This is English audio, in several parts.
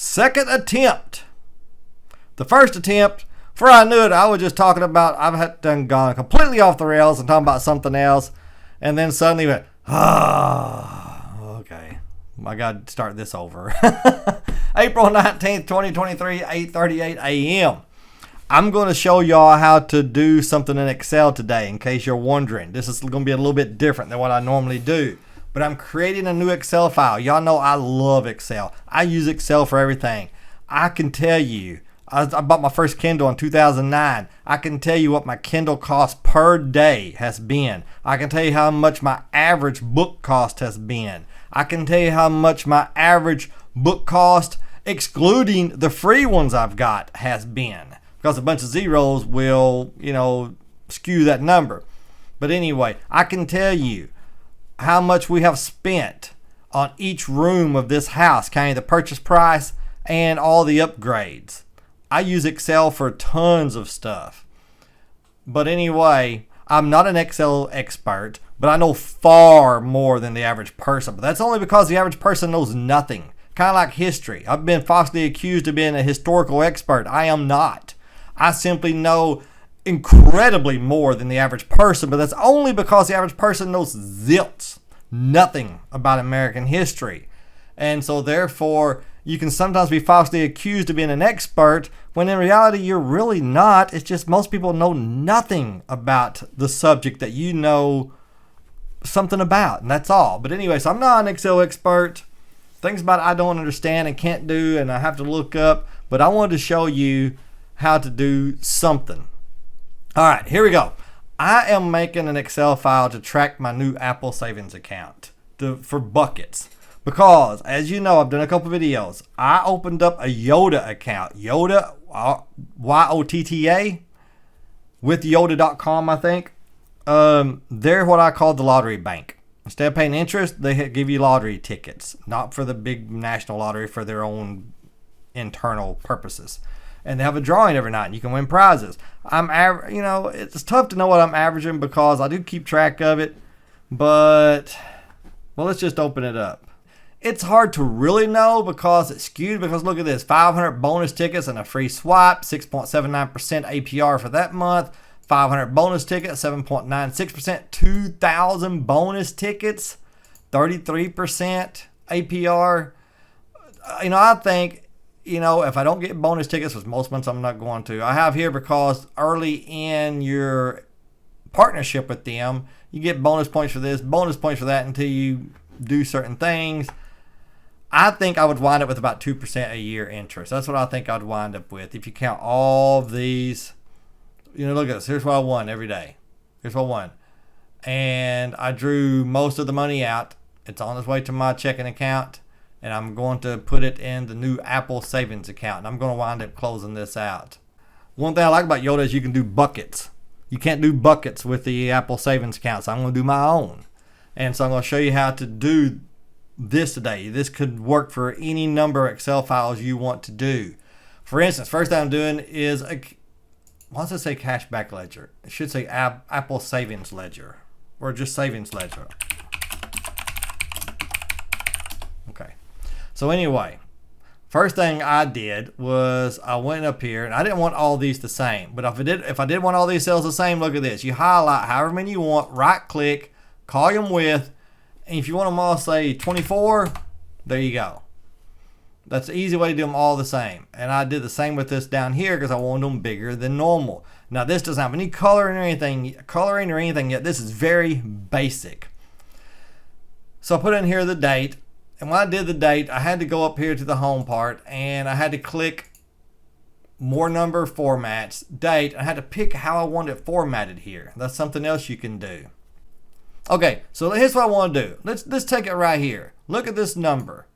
second attempt. The first attempt, before I knew it, I was just talking about, I've done gone completely off the rails and talking about something else. And then suddenly went, okay. I got to start this over. April 19th, 2023, 8:38 a.m. I'm going to show y'all how to do something in Excel today, in case you're wondering. This is going to be a little bit different than what I normally do. But I'm creating a new Excel file. Y'all know I love Excel. I use Excel for everything. I can tell you, I bought my first Kindle in 2009. I can tell you what my Kindle cost per day has been. I can tell you how much my average book cost has been. I can tell you how much my average book cost, excluding the free ones I've got, has been. Because a bunch of zeros will, skew that number. But anyway, I can tell you how much we have spent on each room of this house, counting the purchase price and all the upgrades. I use Excel for tons of stuff. But anyway, I'm not an Excel expert, but I know far more than the average person. But that's only because the average person knows nothing. Kind of like history. I've been falsely accused of being a historical expert. I am not. I simply know incredibly more than the average person, but that's only because the average person knows zilch, nothing about American history. And so therefore, you can sometimes be falsely accused of being an expert when in reality you're really not. It's just most people know nothing about the subject that you know something about, and that's all. But anyway, so I'm not an Excel expert. Things about it I don't understand and can't do, and I have to look up, but I wanted to show you how to do something. All right, here we go. I am making an Excel file to track my new Apple savings account for buckets. Because, as you know, I've done a couple videos. I opened up a Yotta account. Yotta, Y-O-T-T-A, with Yotta.com, I think. They're what I call the lottery bank. Instead of paying interest, they give you lottery tickets. Not for the big national lottery, for their own internal purposes. And they have a drawing every night, and you can win prizes. It's tough to know what I'm averaging because I do keep track of it. But, well, let's just open it up. It's hard to really know because it's skewed, because look at this, 500 bonus tickets and a free swipe, 6.79% APR for that month, 500 bonus tickets, 7.96%, 2,000 bonus tickets, 33% APR. I think, if I don't get bonus tickets, which most months I'm not going to, I have here because early in your partnership with them, you get bonus points for this, bonus points for that until you do certain things. I think I would wind up with about 2% a year interest. That's what I think I'd wind up with. If you count all of these, look at this. Here's what I won every day. Here's what I won. And I drew most of the money out. It's on its way to my checking account. And I'm going to put it in the new Apple savings account. And I'm going to wind up closing this out. One thing I like about Yotta is you can do buckets. You can't do buckets with the Apple savings account. So I'm going to do my own. And so I'm going to show you how to do this today. This could work for any number of Excel files you want to do. For instance, first thing I'm doing is why does it say cashback ledger? It should say Apple savings ledger or just savings ledger. Okay. So anyway, first thing I did was I went up here and I didn't want all these the same. But if I did want all these cells the same, look at this. You highlight however many you want, right click, column width. And if you want them all, say 24, there you go. That's the easy way to do them all the same. And I did the same with this down here because I wanted them bigger than normal. Now this doesn't have any coloring or anything yet. This is very basic. So I put in here the date. And when I did the date, I had to go up here to the home part and I had to click more number formats, date. I had to pick how I wanted it formatted here. That's something else you can do. Okay, so here's what I want to do. Let's take it right here. Look at this number.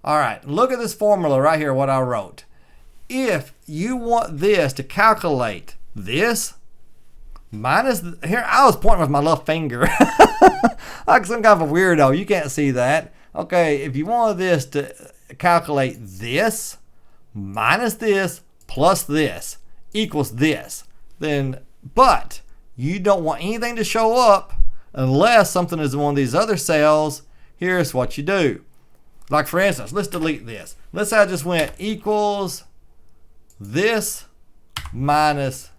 All right, look at this formula right here, what I wrote. If you want this to calculate this minus, here I was pointing with my left finger. Like some kind of a weirdo. You can't see that. Okay, if you want this to calculate this minus this plus this equals this, then, but you don't want anything to show up unless something is in one of these other cells. Here's what you do. Like for instance, let's delete this. Let's say I just went equals this minus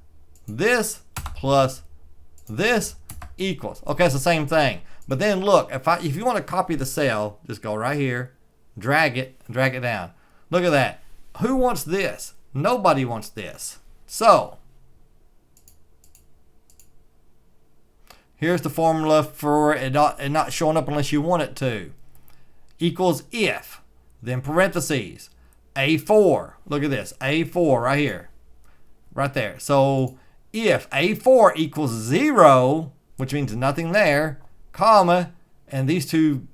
this plus this equals. Okay, it's the same thing. But then look, if you want to copy the cell, just go right here, drag it, and drag it down. Look at that. Who wants this? Nobody wants this. So here's the formula for it not showing up unless you want it to. Equals if, then parentheses, A4. Look at this, A4 right here, right there. So if A4 equals 0, which means nothing there, comma, and these two,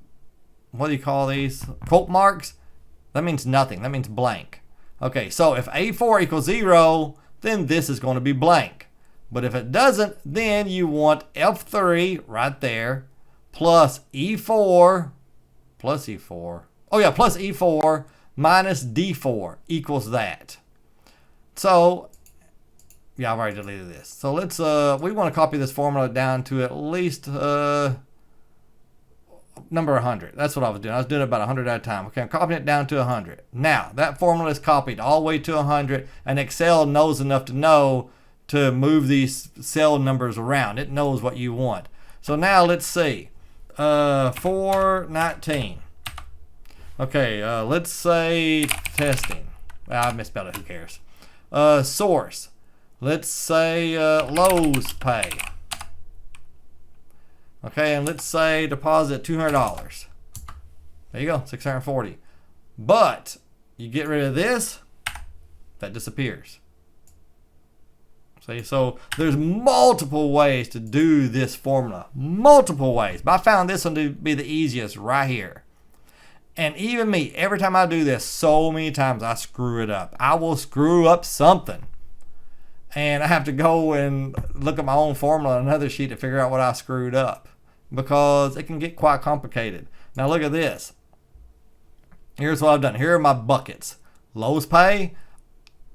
what do you call these, quote marks, that means nothing, that means blank. Okay, so if A4 equals 0, then this is going to be blank. But if it doesn't, then you want F3 right there, plus E4, plus E4, oh yeah, plus E4 minus D4 equals that. So, yeah, I've already deleted this. So let's, we want to copy this formula down to at least number 100. That's what I was doing. I was doing about 100 at a time. Okay, I'm copying it down to 100. Now, that formula is copied all the way to 100, and Excel knows enough to know to move these cell numbers around. It knows what you want. So now let's see. 419. Okay, let's say testing. I misspelled it, who cares? Source. Let's say Lowe's Pay. Okay, and let's say deposit $200. There you go, 640. But you get rid of this, that disappears. See, so there's multiple ways to do this formula. Multiple ways. But I found this one to be the easiest right here. And even me, every time I do this, so many times I screw it up. I will screw up something. And I have to go and look at my own formula on another sheet to figure out what I screwed up, because it can get quite complicated. Now look at this. Here's what I've done. Here are my buckets. Lowe's Pay.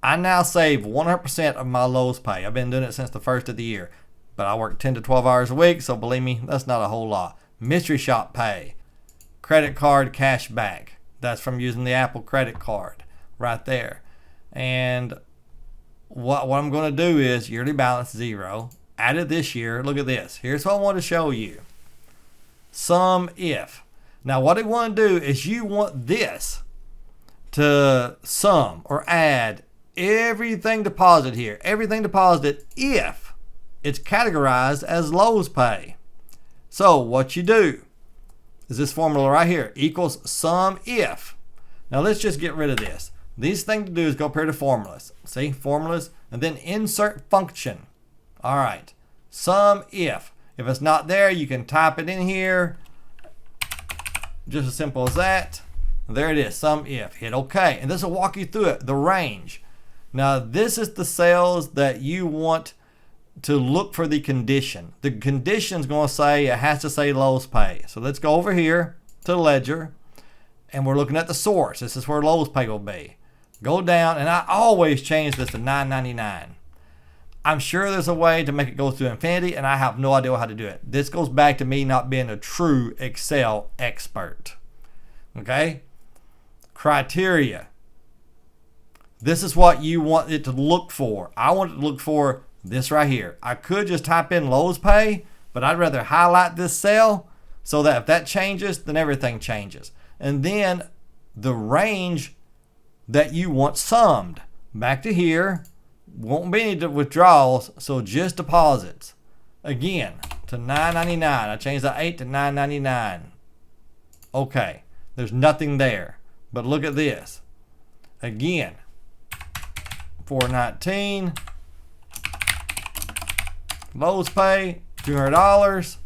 I now save 100% of my Lowe's Pay. I've been doing it since the first of the year. But I work 10 to 12 hours a week, so believe me, that's not a whole lot. Mystery Shop Pay. Credit card cash back. That's from using the Apple credit card right there. And what I'm going to do is yearly balance 0. Added this year. Look at this. Here's what I want to show you. Sum if. Now what I want to do is you want this to sum or add everything deposited here. Everything deposited if it's categorized as Lowe's Pay. So what you do is this formula right here equals sum if. Now let's just get rid of this. These thing to do is go up here to formulas. See, formulas, and then insert function. All right, sum if. If it's not there, you can type it in here. Just as simple as that. There it is, sum if. Hit OK, and this will walk you through it, the range. Now this is the cells that you want to look for the condition. The condition is going to say it has to say Lowe's Pay. So let's go over here to Ledger, and we're looking at the source. This is where Lowe's Pay will be. Go down, and I always change this to $9.99. I'm sure there's a way to make it go through infinity, and I have no idea how to do it. This goes back to me not being a true Excel expert. Okay? Criteria. This is what you want it to look for. I want it to look for this right here. I could just type in Lowe's Pay, but I'd rather highlight this cell so that if that changes, then everything changes. And then the range that you want summed. Back to here. Won't be any withdrawals, so just deposits. Again, to $9.99. I changed the 8 to $9.99. Okay, there's nothing there. But look at this. Again, $4.19. Lowe's Pay, $200.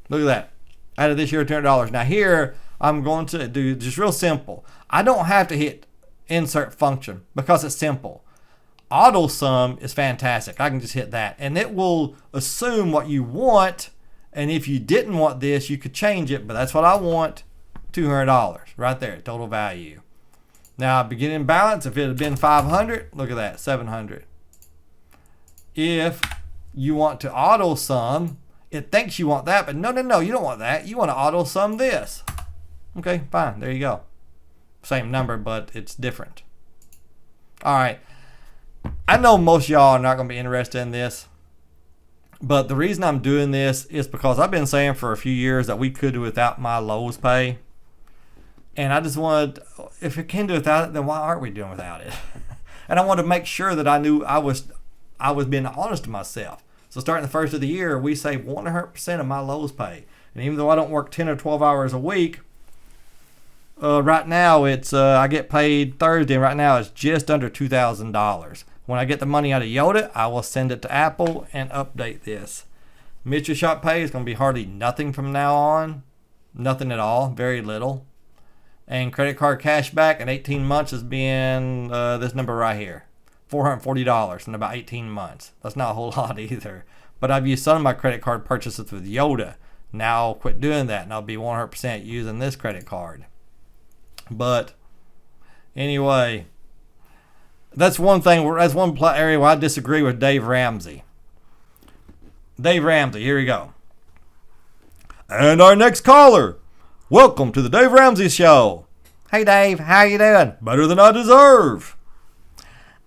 Look at that. Added this year $200. Now here, I'm going to do just real simple. I don't have to hit insert function because it's simple. Auto sum is fantastic. I can just hit that and it will assume what you want, and if you didn't want this you could change it, but that's what I want. $200 right there, total value. Now beginning balance, if it had been 500, look at that, 700. If you want to auto sum, it thinks you want that, but no, you don't want that. You want to auto sum this. Okay, fine, there you go. Same number, but it's different. All right. I know most of y'all are not going to be interested in this, but the reason I'm doing this is because I've been saying for a few years that we could do without my Lowe's pay. And I just wanted, if we can do without it, then why aren't we doing without it? And I wanted to make sure that I knew I was being honest to myself. So starting the first of the year, we save 100% of my Lowe's pay. And even though I don't work 10 or 12 hours a week, right now it's I get paid Thursday, and right now it's just under $2,000. When I get the money out of Yoda, I will send it to Apple and update this. Mystery Shop pay is going to be hardly nothing from now on. Nothing at all. Very little. And credit card cash back in 18 months is being this number right here. $440 in about 18 months. That's not a whole lot either. But I've used some of my credit card purchases with Yoda. Now I'll quit doing that, and I'll be 100% using this credit card. But anyway, that's one thing. That's one area where I disagree with Dave Ramsey. Dave Ramsey, here we go. And our next caller. Welcome to the Dave Ramsey Show. Hey Dave, how you doing? Better than I deserve.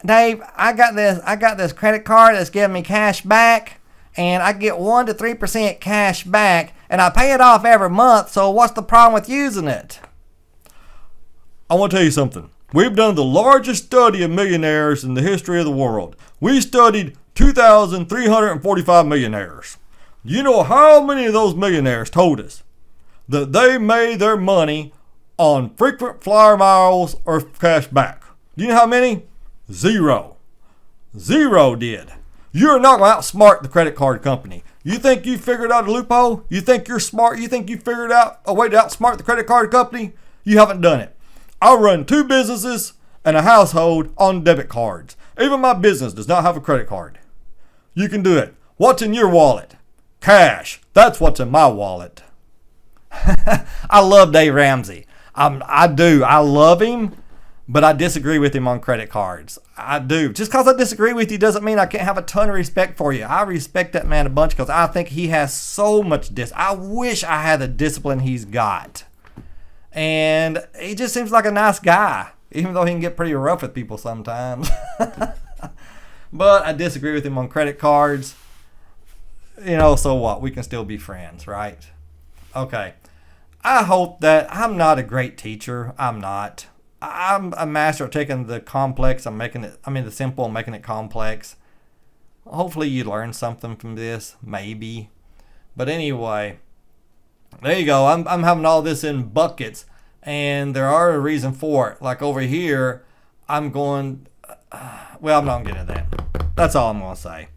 Dave, I got this credit card that's giving me cash back, and I get 1 to 3% cash back, and I pay it off every month. So what's the problem with using it? I want to tell you something. We've done the largest study of millionaires in the history of the world. We studied 2,345 millionaires. You know how many of those millionaires told us that they made their money on frequent flyer miles or cash back? Do you know how many? Zero. Zero did. You're not going to outsmart the credit card company. You think you figured out a loophole? You think you're smart? You think you figured out a way to outsmart the credit card company? You haven't done it. I run 2 businesses and a household on debit cards. Even my business does not have a credit card. You can do it. What's in your wallet? Cash. That's what's in my wallet. I love Dave Ramsey. I do. I love him, but I disagree with him on credit cards. I do. Just because I disagree with you doesn't mean I can't have a ton of respect for you. I respect that man a bunch because I think he has so much I wish I had the discipline he's got. And he just seems like a nice guy, even though he can get pretty rough with people sometimes. But I disagree with him on credit cards. You know, so what? We can still be friends, right? Okay. I hope that I'm not a great teacher. I'm not. I'm a master of taking the complex, the simple and making it complex. Hopefully you learn something from this, maybe. But anyway, there you go. I'm having all this in buckets, and there are a reason for it. Like over here, I'm going, well, I'm not going to get into that. That's all I'm going to say.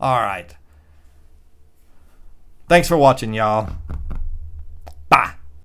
All right. Thanks for watching, y'all.